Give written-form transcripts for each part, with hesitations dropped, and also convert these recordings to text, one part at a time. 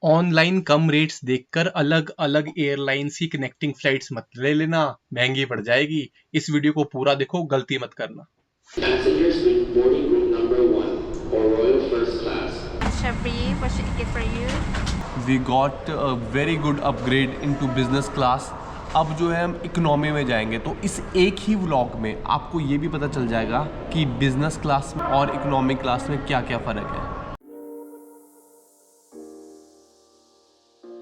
Online कम rates देखकर अलग अलग एयरलाइंस की कनेक्टिंग फ्लाइट्स मत ले लेना, महंगी पड़ जाएगी। इस वीडियो को पूरा देखो, गलती मत करना। Passenger suite boarding group number 1 or Royal First Class. Shabri, what should I get for you? We got a very good upgrade into business class. अब जो है हम इकोनॉमी में जाएंगे, तो इस एक ही व्लॉग में आपको ये भी पता चल जाएगा कि बिजनेस क्लास और इकोनॉमी क्लास में क्या क्या फ़र्क है।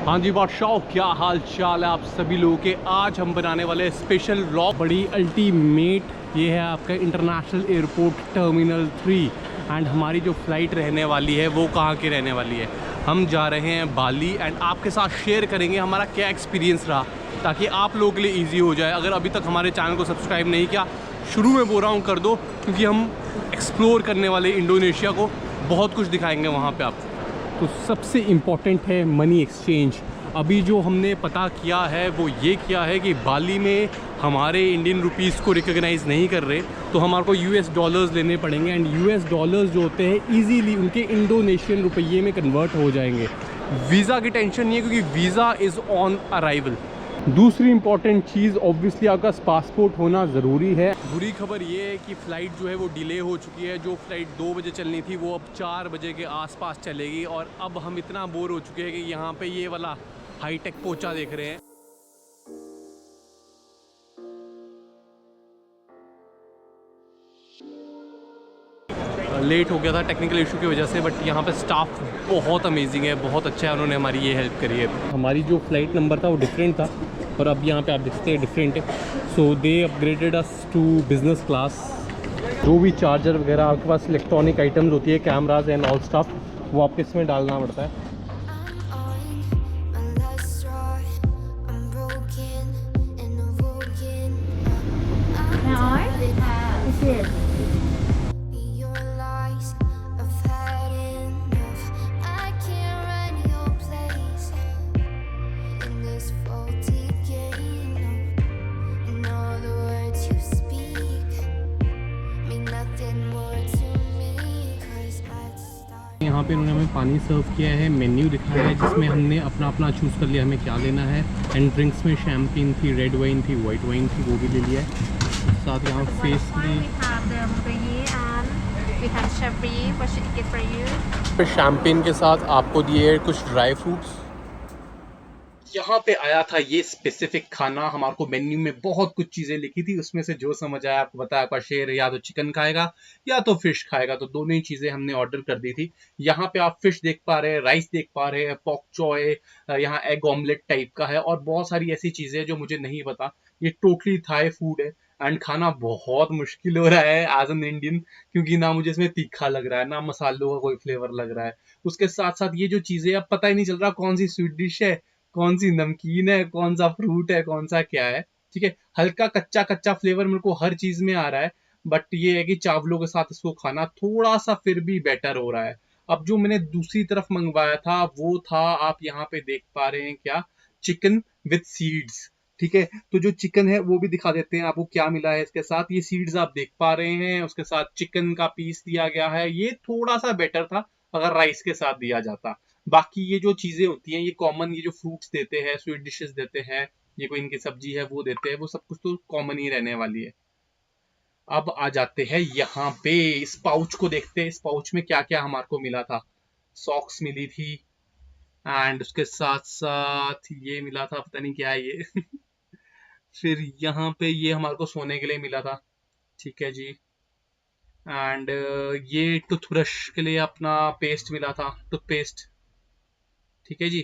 हाँ जी बादशाह, क्या हाल चाल है आप सभी लोगों के। आज हम बनाने वाले स्पेशल व्लॉग, बड़ी अल्टीमेट। ये है आपका इंटरनेशनल एयरपोर्ट टर्मिनल 3 एंड हमारी जो फ़्लाइट रहने वाली है वो कहाँ की रहने वाली है। हम जा रहे हैं बाली एंड आपके साथ शेयर करेंगे हमारा क्या एक्सपीरियंस रहा, ताकि आप लोगों के लिए ईजी हो जाए। अगर अभी तक हमारे चैनल को सब्सक्राइब नहीं किया, शुरू में बोल रहा हूँ कर दो, क्योंकि हम एक्सप्लोर करने वाले इंडोनेशिया को, बहुत कुछ दिखाएंगे वहाँ पे आपको। तो सबसे इम्पॉर्टेंट है मनी एक्सचेंज। अभी जो हमने पता किया है वो ये किया है कि बाली में हमारे इंडियन रुपीस को रिकॉग्नाइज़ नहीं कर रहे, तो हमारे को यूएस डॉलर्स लेने पड़ेंगे एंड यूएस डॉलर्स जो होते हैं इजीली उनके इंडोनेशियन रुपये में कन्वर्ट हो जाएंगे। वीज़ा की टेंशन नहीं है, क्योंकि वीज़ा इज़ ऑन अराइवल। दूसरी इंपॉर्टेंट चीज़ ऑब्वियसली आपका पासपोर्ट होना ज़रूरी है। बुरी खबर ये है कि फ़्लाइट जो है वो डिले हो चुकी है। जो फ़्लाइट 2 बजे चलनी थी वो अब 4 बजे के आसपास चलेगी। और अब हम इतना बोर हो चुके हैं कि यहाँ पे ये वाला हाईटेक पोचा देख रहे हैं। लेट हो गया था टेक्निकल इशू की वजह से, बट यहाँ पे स्टाफ बहुत अमेजिंग है, बहुत अच्छा है, उन्होंने हमारी ये हेल्प करी है। हमारी जो फ़्लाइट नंबर था वो डिफरेंट था, और अब यहाँ पे आप देखते हैं डिफरेंट है। So they upgraded us to business class. जो भी चार्जर वगैरह आपके पास इलेक्ट्रॉनिक आइटम्स होती है, कैमराज एंड ऑल स्टाफ, वो आपको इसमें डालना पड़ता है। यहाँ पे उन्होंने हमें पानी सर्व किया है, मेन्यू दिखाया है जिसमें हमने अपना अपना चूज़ कर लिया हमें क्या लेना है। एंड ड्रिंक्स में शैम्पेन थी, रेड वाइन थी, वाइट वाइन थी, वो भी ले लिया है। साथ यहाँ फेस पे शैम्पेन के साथ आपको दिए कुछ ड्राई फ्रूट्स। यहाँ पे आया था ये स्पेसिफिक खाना, हमारे को मेन्यू में बहुत कुछ चीजें लिखी थी, उसमें से जो समझ आया आपको बताया। आपका शेर या तो चिकन खाएगा या तो फिश खाएगा, तो दोनों ही चीजें हमने ऑर्डर कर दी थी। यहाँ पे आप फिश देख पा रहे हैं, राइस देख पा रहे हैं, पॉक चॉय, यहाँ एग ऑमलेट टाइप का है, और बहुत सारी ऐसी चीजें जो मुझे नहीं पता। ये टोटली थाई फूड है एंड खाना बहुत मुश्किल हो रहा है एज एन इंडियन, क्योंकि ना मुझे इसमें तीखा लग रहा है, ना मसालों का कोई फ्लेवर लग रहा है। उसके साथ साथ ये जो चीजें, अब पता ही नहीं चल रहा कौन सी स्वीट डिश है, कौन सी नमकीन है, कौन सा फ्रूट है, कौन सा क्या है। ठीक है, हल्का कच्चा कच्चा फ्लेवर मेरे को हर चीज में आ रहा है, बट ये है कि चावलों के साथ इसको खाना थोड़ा सा फिर भी बेटर हो रहा है। अब जो मैंने दूसरी तरफ मंगवाया था वो था, आप यहाँ पे देख पा रहे हैं क्या, चिकन विद सीड्स। ठीक है, तो जो चिकन है वो भी दिखा देते हैं आपको क्या मिला है इसके साथ। ये सीड्स आप देख पा रहे हैं, उसके साथ चिकन का पीस दिया गया है। ये थोड़ा सा बेटर था अगर राइस के साथ दिया जाता। बाकी ये जो चीजें होती हैं, ये कॉमन, ये जो फ्रूट्स देते हैं, स्वीट डिशेस देते हैं, ये कोई इनकी सब्जी है वो देते हैं, वो सब कुछ तो कॉमन ही रहने वाली है। अब आ जाते हैं यहाँ पे, इस पाउच को देखते हैं, इस पाउच में क्या क्या हमारे को मिला था। सॉक्स मिली थी एंड उसके साथ साथ ये मिला था, पता नहीं क्या है ये फिर यहाँ पे ये हमारे को सोने के लिए मिला था। ठीक है जी। एंड ये टूथब्रश के लिए अपना पेस्ट मिला था, टूथपेस्ट। ठीक है जी।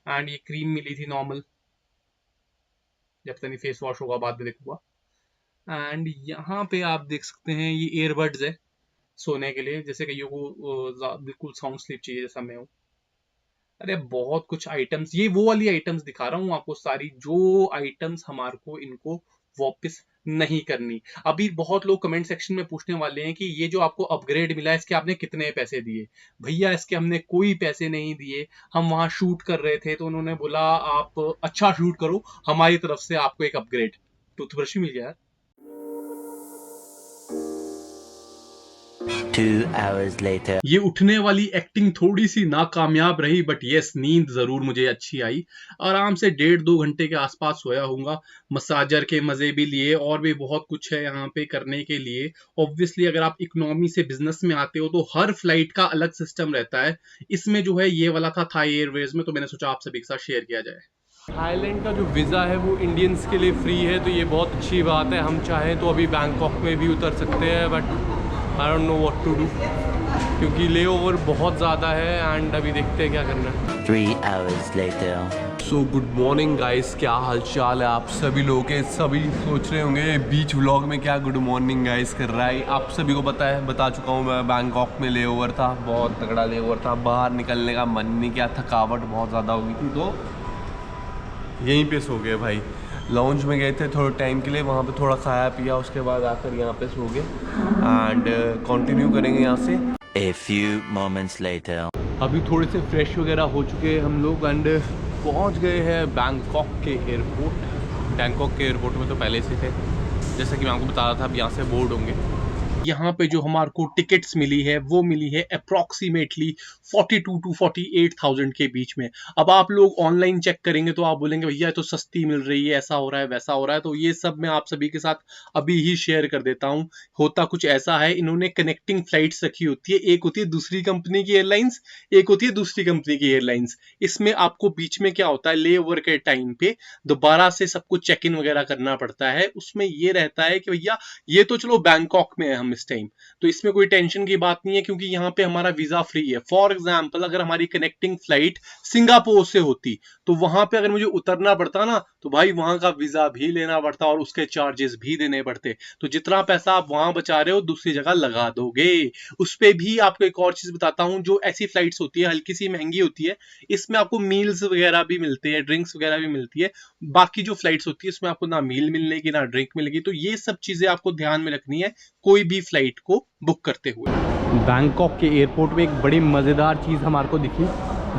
एंड ये क्रीम मिली थी नॉर्मल, जब तक नहीं फेस वॉश होगा बाद में देखूंगा। एंड यहाँ पे आप देख सकते हैं ये ईयरबड्स है सोने के लिए, जैसे कईयों को बिल्कुल साउंड स्लीप चाहिए जैसा मैं हूँ। अरे बहुत कुछ आइटम्स, ये वो वाली आइटम्स दिखा रहा हूँ आपको सारी, जो आइटम्स हमारे को इनको वापस नहीं करनी। अभी बहुत लोग कमेंट सेक्शन में पूछने वाले हैं कि ये जो आपको अपग्रेड मिला है इसके आपने कितने पैसे दिए। भैया इसके हमने कोई पैसे नहीं दिए, हम वहां शूट कर रहे थे तो उन्होंने बोला आप अच्छा शूट करो, हमारी तरफ से आपको एक अपग्रेड टूथब्रश मिल गया। 2 hours later. ये उठने वाली एक्टिंग थोड़ी सी नाकामयाब रही, बट यस नींद जरूर मुझे अच्छी आई। आराम से 1.5-2 घंटे के आसपास सोया होऊंगा। मसाजर के मजे भी लिए और भी बहुत कुछ है यहाँ पे करने के लिए। ऑब्वियसली अगर आप इकोनॉमी से बिजनेस में आते हो तो हर फ्लाइट का अलग सिस्टम रहता है। इसमें जो है ये वाला था थाई एयरवेज में, तो मैंने सोचा आप सभी के साथ शेयर किया जाए। थाईलैंड का जो वीज़ा है वो इंडियंस के लिए फ्री है, तो ये बहुत अच्छी बात है। हम चाहें तो अभी बैंकॉक में भी उतर सकते हैं, but I don't know what to do, क्योंकि ले ओवर बहुत ज़्यादा है एंड अभी देखते हैं क्या करना है। 3 hours later. So good morning guys, क्या हाल चाल है आप सभी लोगों के। सभी सोच रहे होंगे बीच व्लॉग में क्या गुड मॉर्निंग गाइस कर रहा है। आप सभी को पता है, बता चुका हूँ मैं, बैंकॉक में ले ओवर था, बहुत तगड़ा ले ओवर था। बाहर निकलने का मन नहीं किया, थकावट बहुत ज़्यादा हो गई थी, तो यहीं पे सो गए भाई। लॉन्च में गए थे थोड़े टाइम के लिए, वहाँ पे थोड़ा खाया पिया, उसके बाद आकर यहाँ पे सो गए एंड कंटिन्यू करेंगे यहाँ से। A few moments later. अभी थोड़े से फ्रेश वगैरह हो चुके हैं हम लोग एंड पहुँच गए हैं बैंकॉक के एयरपोर्ट। बैंकॉक के एयरपोर्ट में तो पहले से थे, जैसा कि मैं आपको बता रहा था। अब यहाँ से बोर्ड होंगे। यहाँ पे जो हमारे को टिकट्स मिली है वो मिली है अप्रॉक्सीमेटली 42 to 48,000 के बीच में। अब आप लोग ऑनलाइन चेक करेंगे तो आप बोलेंगे भैया तो सस्ती मिल रही है, ऐसा हो रहा है वैसा हो रहा है। तो ये सब मैं आप सभी के साथ अभी ही शेयर कर देता हूँ। होता कुछ ऐसा है, इन्होंने कनेक्टिंग फ्लाइट्स रखी होती है। एक होती है दूसरी कंपनी की एयरलाइंस, एक होती है दूसरी कंपनी की एयरलाइंस। इसमें आपको बीच में क्या होता है, ले ओवर के टाइम पे दोबारा से सब कुछ चेक इन वगैरह करना पड़ता है। उसमें ये रहता है कि भैया ये तो चलो बैंकॉक में है हम इस टाइम, तो इसमें कोई टेंशन की बात नहीं है, क्योंकि यहाँ पे हमारा वीजा फ्री है। फॉर एग्जांपल अगर हमारी कनेक्टिंग फ्लाइट सिंगापुर से होती तो वहां पे अगर मुझे उतरना पड़ता ना, तो भाई वहां का वीजा भी लेना पड़ता और उसके चार्जेस भी देने पड़ते। तो जितना पैसा आप वहां बचा रहे हो दूसरी जगह लगा दोगे। उस पे भी आपको एक और चीज बताता हूँ, जो ऐसी फ्लाइट्स होती है हल्की सी महंगी होती है, इसमें आपको मील्स वगैरह भी मिलते हैं, ड्रिंक्स वगैरह भी मिलती है। बाकी जो फ्लाइट्स होती है इसमें आपको ना मील मिलेगी ना ड्रिंक मिलेगी। तो ये सब चीजें आपको ध्यान में रखनी है कोई भी फ्लाइट को बुक करते हुए। बैंकॉक के एयरपोर्ट में एक बड़ी मज़ेदार चीज़ हमारे को दिखी,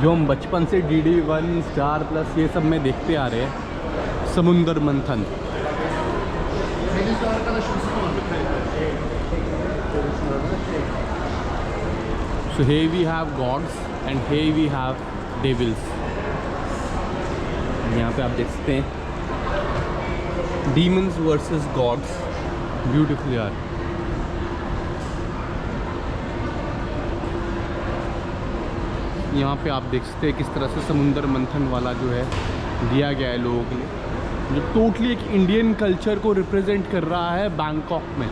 जो हम बचपन से DD1 स्टार प्लस ये सब में देखते आ रहे हैं, समुंदर मंथन। So here we have gods and here we have devils. यहाँ पे आप देख सकते हैं demons versus gods, beautiful यार। यहाँ पे आप देख सकते हैं किस तरह से समुंदर मंथन वाला जो है दिया गया है लोगों के लिए, जो टोटली एक इंडियन कल्चर को रिप्रेजेंट कर रहा है बैंकॉक में।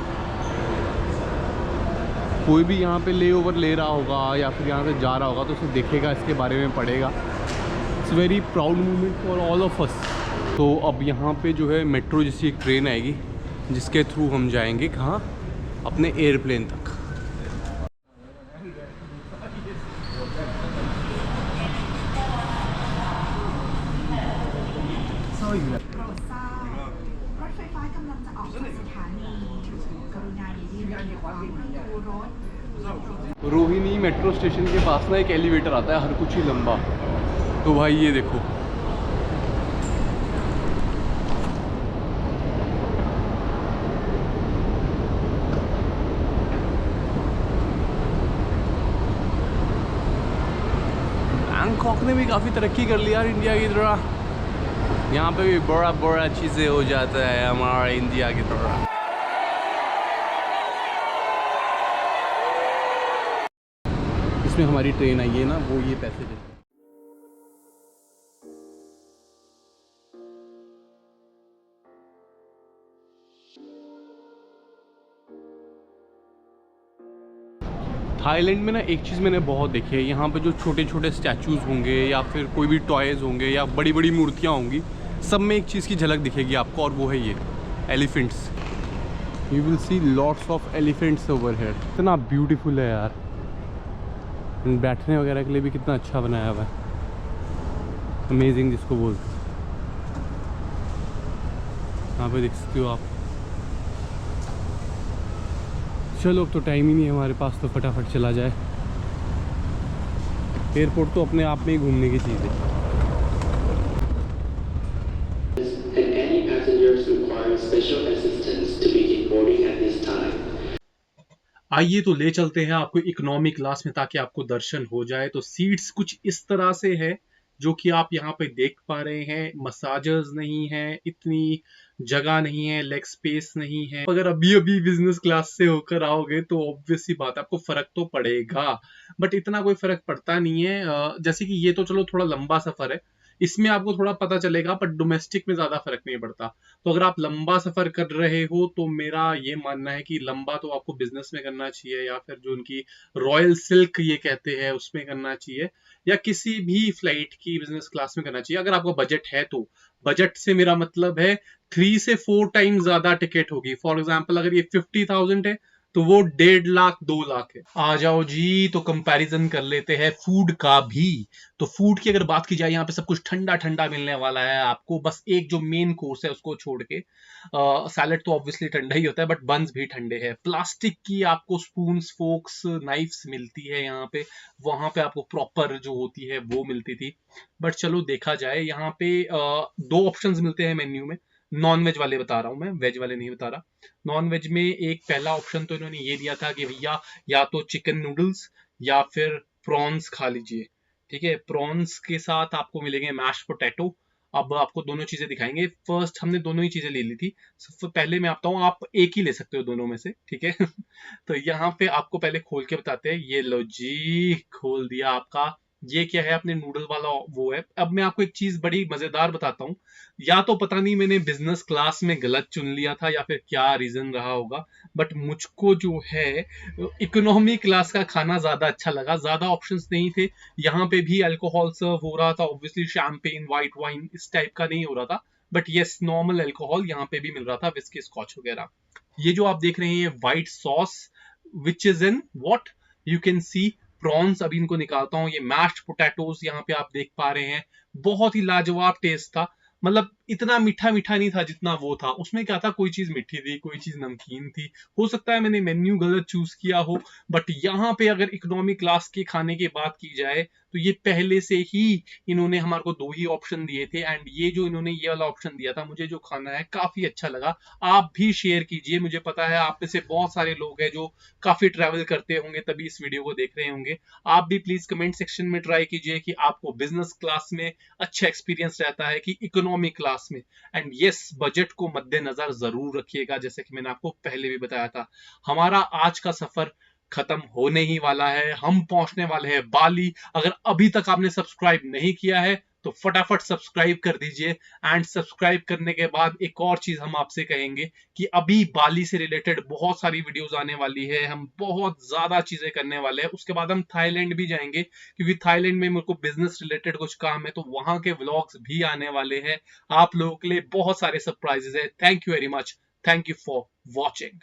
कोई भी यहाँ पे ले ओवर ले रहा होगा या फिर यहाँ से जा रहा होगा तो उसे देखेगा, इसके बारे में पढ़ेगा। It's very proud moment for all of us. तो अब यहाँ पे जो है मेट्रो जैसी एक ट्रेन आएगी, जिसके थ्रू हम जाएंगे कहाँ, अपने एयरप्लेन तक। रोहिणी मेट्रो स्टेशन के पास ना एक एलिवेटर आता है हर कुछ ही लंबा, तो भाई ये देखो बैंकॉक ने भी काफ़ी तरक्की कर लिया यार इंडिया की तरह। यहाँ पे भी बड़ा बड़ा चीज़ें हो जाता है हमारा इंडिया की तरह। इसमें हमारी ट्रेन आई है ना, वो ये पैसेंजर है। थाईलैंड में ना एक चीज़ मैंने बहुत देखी है, यहाँ पे जो छोटे छोटे स्टैचूज़ होंगे या फिर कोई भी टॉयज़ होंगे या बड़ी बड़ी मूर्तियाँ होंगी, सब में एक चीज़ की झलक दिखेगी आपको, और वो है ये elephants. You will see lots of elephants over here. इतना ब्यूटीफुल है यार, बैठने वगैरह के लिए भी कितना अच्छा बनाया हुआ है, अमेजिंग जिसको बोलते हैं। यहाँ पे देख सकते हो आप। चलो अब तो टाइम ही नहीं है हमारे पास, तो फटाफट चला जाए। एयरपोर्ट तो अपने आप में ही घूमने की चीज़ है। And any passengers requiring special assistance to begin boarding at this time. आइए तो ले चलते हैं आपको इकोनॉमी क्लास में ताकि आपको दर्शन हो जाए। तो सीट्स कुछ इस तरह से है जो कि आप यहाँ पे देख पा रहे हैं। मसाजर्स नहीं है, इतनी जगह नहीं है, लेग स्पेस नहीं है। अगर अभी अभी बिजनेस क्लास से होकर आओगे तो ऑब्वियस सी बात है आपको फर्क तो पड़ेगा, बट इतना कोई फर्क पड़ता नहीं है। जैसे कि ये तो चलो थोड़ा लंबा सफर है, इसमें आपको थोड़ा पता चलेगा, पर डोमेस्टिक में ज्यादा फर्क नहीं पड़ता। तो अगर आप लंबा सफर कर रहे हो तो मेरा ये मानना है कि लंबा तो आपको बिजनेस में करना चाहिए, या फिर जो उनकी रॉयल सिल्क ये कहते हैं उसमें करना चाहिए, या किसी भी फ्लाइट की बिजनेस क्लास में करना चाहिए अगर आपका बजट है तो। बजट से मेरा मतलब है 3 से 4 टाइम ज्यादा टिकट होगी। फॉर एग्जाम्पल अगर ये 50,000 है तो वो 1.5 लाख 2 लाख है। आ जाओ जी, तो कंपैरिजन कर लेते हैं फूड का भी। तो फूड की अगर बात की जाए, यहाँ पे सब कुछ ठंडा ठंडा मिलने वाला है आपको, बस एक जो मेन कोर्स है उसको छोड़ के। सैलेड तो ऑब्वियसली ठंडा ही होता है, बट बंस भी ठंडे हैं। प्लास्टिक की आपको स्पून, फोक्स, नाइफ्स मिलती है यहाँ पे। वहां पे आपको प्रॉपर जो होती है वो मिलती थी। बट चलो देखा जाए, यहाँ पे 2 ऑप्शंस मिलते हैं मेन्यू में। नॉन वेज वाले बता रहा हूँ मैं, वेज वाले नहीं बता रहा। नॉन वेज में एक पहला ऑप्शन तो इन्होंने ये दिया था कि भैया या तो चिकन नूडल्स या फिर प्रॉन्स खा लीजिए। ठीक है, प्रॉन्स के साथ आपको मिलेंगे मैश पोटैटो। अब आपको दोनों चीजें दिखाएंगे। फर्स्ट हमने दोनों ही चीजें ले ली थी। पहले मैं आपता हूँ, आप एक ही ले सकते हो दोनों में से, ठीक है। तो यहाँ पे आपको पहले खोल के बताते हैं। ये लो जी, खोल दिया आपका। ये क्या है, अपने नूडल वाला वो है। अब मैं आपको एक चीज बड़ी मजेदार बताता हूँ। या तो पता नहीं मैंने बिजनेस क्लास में गलत चुन लिया था या फिर क्या रीजन रहा होगा, बट मुझको जो है इकोनॉमी क्लास का खाना ज्यादा अच्छा लगा। ज्यादा ऑप्शंस नहीं थे। यहाँ पे भी अल्कोहल सर्व हो रहा था, ऑब्वियसली शैंपेन, व्हाइट वाइन इस टाइप का नहीं हो रहा था, बट यस नॉर्मल अल्कोहल यहाँ पे भी मिल रहा था, विस्की, स्कॉच वगैरह। ये जो आप देख रहे हैं white sauce, which is in what you can see prawns. अभी इनको निकालता हूँ। ये मैश्ड पोटैटोज यहाँ पे आप देख पा रहे हैं। बहुत ही लाजवाब टेस्ट था। मतलब इतना मीठा मीठा नहीं था जितना वो था। उसमें क्या था, कोई चीज मीठी थी, कोई चीज नमकीन थी। हो सकता है मैंने मेन्यू गलत चूज किया हो, बट यहाँ पे अगर इकोनॉमी क्लास के खाने की बात की जाए तो ये पहले से ही इन्होंने हमारे को 2 ही ऑप्शन दिए थे। एंड ये जो इन्होंने ये वाला ऑप्शन दिया था, मुझे जो खाना है काफी अच्छा लगा। आप भी शेयर कीजिए। मुझे पता है आप में से बहुत सारे लोग हैं जो काफी ट्रैवल करते होंगे, तभी इस वीडियो को देख रहे होंगे। आप भी प्लीज कमेंट सेक्शन में ट्राई कीजिए कि आपको बिजनेस क्लास में अच्छा एक्सपीरियंस रहता है कि इकोनॉमी क्लास में। एंड यस, बजट को मद्देनजर जरूर रखिएगा, जैसे कि मैंने आपको पहले भी बताया था। हमारा आज का सफर खत्म होने ही वाला है। हम पहुंचने वाले हैं बाली। अगर अभी तक आपने सब्सक्राइब नहीं किया है तो फटाफट सब्सक्राइब कर दीजिए। एंड सब्सक्राइब करने के बाद एक और चीज हम आपसे कहेंगे कि अभी बाली से रिलेटेड बहुत सारी वीडियोस आने वाली है। हम बहुत ज्यादा चीजें करने वाले हैं। उसके बाद हम थाईलैंड भी जाएंगे, क्योंकि थाईलैंड में मेरे को बिजनेस रिलेटेड कुछ काम है, तो वहां के व्लॉग्स भी आने वाले हैं। आप लोगों के लिए बहुत सारे सरप्राइजेस है। Thank you very much. Thank you for watching.